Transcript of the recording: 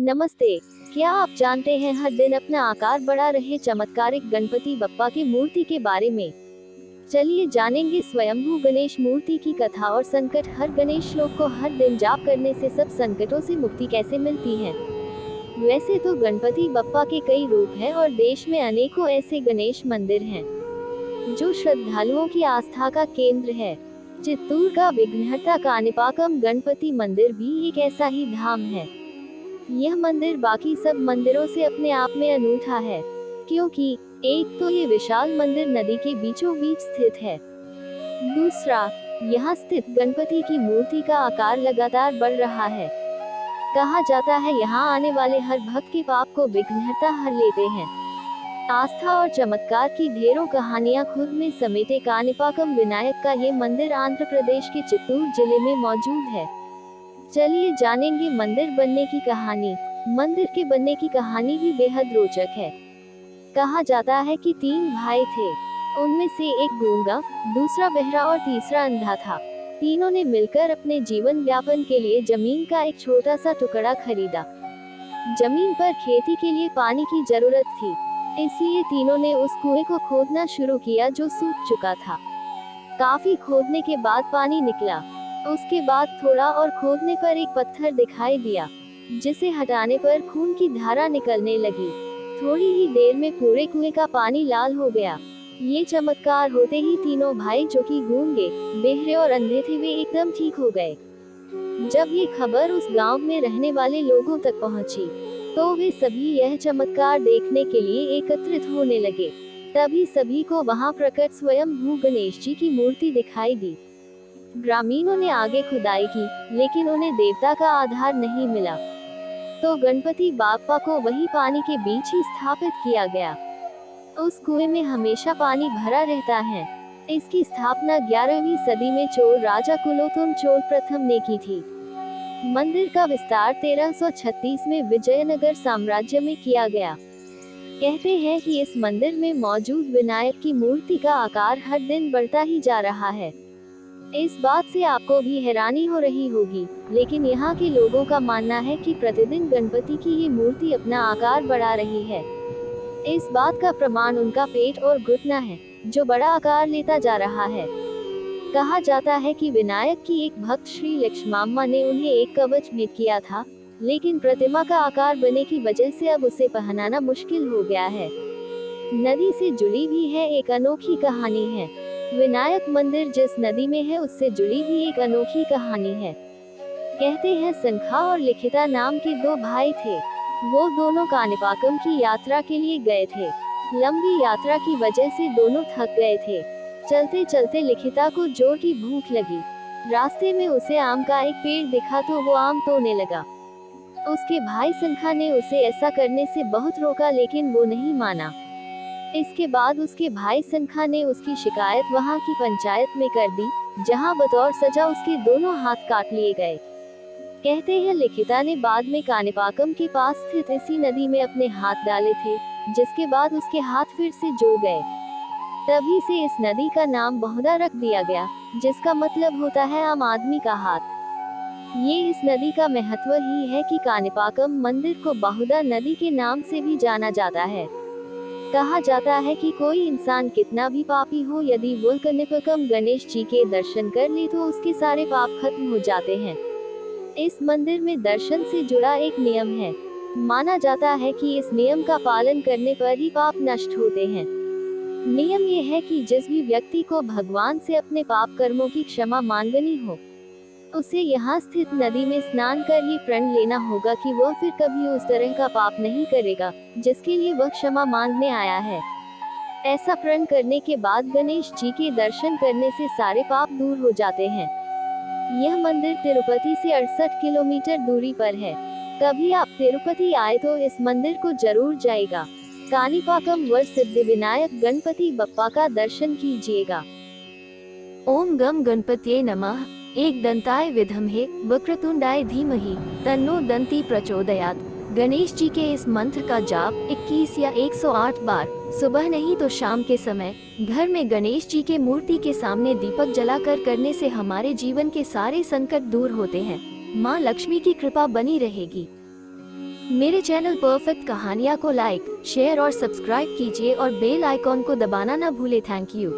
नमस्ते। क्या आप जानते हैं हर दिन अपना आकार बढ़ा रहे चमत्कारिक गणपति बप्पा की मूर्ति के बारे में? चलिए जानेंगे स्वयंभू गणेश मूर्ति की कथा और संकट हर गणेश श्लोक को हर दिन जाप करने से सब संकटों से मुक्ति कैसे मिलती है। वैसे तो गणपति बप्पा के कई रूप हैं और देश में अनेकों ऐसे गणेश मंदिर हैं जो श्रद्धालुओं की आस्था का केंद्र है। चित्तूर का विघ्नहर्ता काणिपाकम गणपति मंदिर भी एक ऐसा ही धाम है। यह मंदिर बाकी सब मंदिरों से अपने आप में अनूठा है, क्योंकि एक तो ये विशाल मंदिर नदी के बीचों बीच स्थित है। दूसरा, यहाँ स्थित गणपति की मूर्ति का आकार लगातार बढ़ रहा है। कहा जाता है यहाँ आने वाले हर भक्त के पाप को विघ्नहर्ता हर लेते हैं। आस्था और चमत्कार की ढेरों कहानियाँ खुद में समेटे काणिपाकम विनायक का ये मंदिर आंध्र प्रदेश के चित्तूर जिले में मौजूद है। चलिए जानेंगे मंदिर बनने की कहानी। मंदिर के बनने की कहानी भी बेहद रोचक है। कहा जाता है कि 3 भाई थे, उनमें से एक गूंगा, दूसरा बहरा और तीसरा अंधा था। तीनों ने मिलकर अपने जीवन यापन के लिए जमीन का एक छोटा सा टुकड़ा खरीदा। जमीन पर खेती के लिए पानी की जरूरत थी, इसलिए तीनों ने उस कुएं को खोदना शुरू किया जो सूख चुका था। काफी खोदने के बाद पानी निकला। उसके बाद थोड़ा और खोदने पर एक पत्थर दिखाई दिया, जिसे हटाने पर खून की धारा निकलने लगी। थोड़ी ही देर में पूरे कुएं का पानी लाल हो गया। ये चमत्कार होते ही तीनों भाई जो कि गूंगे, बहरे और अंधे थे, वे एकदम ठीक हो गए। जब ये खबर उस गांव में रहने वाले लोगों तक पहुंची, तो वे सभी यह चमत्कार देखने के लिए एकत्रित होने लगे। तभी सभी को वहां प्रकट स्वयंभू गणेश जी की मूर्ति दिखाई दी। ग्रामीणों ने आगे खुदाई की, लेकिन उन्हें देवता का आधार नहीं मिला, तो गणपति बाप्पा को वही पानी के बीच ही स्थापित किया गया। उस कुएं में हमेशा पानी भरा रहता है। इसकी स्थापना 11वीं सदी में चोल राजा कुलोतुंग चोल प्रथम ने की थी। मंदिर का विस्तार 1336 में विजयनगर साम्राज्य में किया गया। कहते हैं कि इस मंदिर में मौजूद विनायक की मूर्ति का आकार हर दिन बढ़ता ही जा रहा है। इस बात से आपको भी हैरानी हो रही होगी, लेकिन यहाँ के लोगों का मानना है कि प्रतिदिन गणपति की ये मूर्ति अपना आकार बढ़ा रही है। इस बात का प्रमाण उनका पेट और घुटना है, जो बड़ा आकार लेता जा रहा है। कहा जाता है कि विनायक की एक भक्त श्री लक्ष्माम्मा ने उन्हें एक कवच भेंट किया था, लेकिन प्रतिमा का आकार बनने की वजह से अब उसे पहनाना मुश्किल हो गया है। नदी से जुड़ी भी है एक अनोखी कहानी है। विनायक मंदिर जिस नदी में है उससे जुड़ी भी एक अनोखी कहानी है। कहते हैं संखा और लिखिता नाम के 2 भाई थे। वो दोनों काणिपाकम की यात्रा के लिए गए थे। लंबी यात्रा की वजह से दोनों थक गए थे। चलते चलते लिखिता को जोर की भूख लगी। रास्ते में उसे आम का एक पेड़ दिखा तो वो आम तोड़ने लगा। उसके भाई संखा ने उसे ऐसा करने से बहुत रोका, लेकिन वो नहीं माना। इसके बाद उसके भाई संखा ने उसकी शिकायत वहां की पंचायत में कर दी, जहां बतौर सजा उसके दोनों हाथ काट लिए गए। कहते हैं लिखिता ने बाद में काणिपाकम के पास स्थित इसी नदी में अपने हाथ डाले थे, जिसके बाद उसके हाथ फिर से जुड़ गए। तभी से इस नदी का नाम बहुधा रख दिया गया, जिसका मतलब होता है आम आदमी का हाथ। ये इस नदी का महत्व ही है कि काणिपाकम मंदिर को बहुधा नदी के नाम से भी जाना जाता है। कहा जाता है कि कोई इंसान कितना भी पापी हो, यदि वो काणिपाकम गणेश जी के दर्शन कर ले तो उसके सारे पाप खत्म हो जाते हैं। इस मंदिर में दर्शन से जुड़ा एक नियम है। माना जाता है कि इस नियम का पालन करने पर ही पाप नष्ट होते हैं। नियम ये है कि जिस भी व्यक्ति को भगवान से अपने पाप कर्मों की क्षमा मांगनी हो, उसे यहाँ स्थित नदी में स्नान कर ही प्रण लेना होगा कि वह फिर कभी उस तरह का पाप नहीं करेगा, जिसके लिए वह क्षमा मांगने आया है। ऐसा प्रण करने के बाद गणेश जी के दर्शन करने से सारे पाप दूर हो जाते हैं। यह मंदिर तिरुपति से 68 किलोमीटर दूरी पर है। कभी आप तिरुपति आए तो इस मंदिर को जरूर जाइएगा। काणिपाकम वर सिद्धि विनायक गणपति बप्पा का दर्शन कीजिएगा। ओम गम गणपतिये नमः। एक दंताय विद्महे वक्रतुंडाय धीमहि तन्नो दंती प्रचोदयात्। गणेश जी के इस मंत्र का जाप 21 या 108 बार सुबह नहीं तो शाम के समय घर में गणेश जी के मूर्ति के सामने दीपक जलाकर करने से हमारे जीवन के सारे संकट दूर होते हैं। माँ लक्ष्मी की कृपा बनी रहेगी। मेरे चैनल परफेक्ट कहानियाँ को लाइक, शेयर और सब्सक्राइब कीजिए और बेल आइकॉन को दबाना ना भूले। Thank you.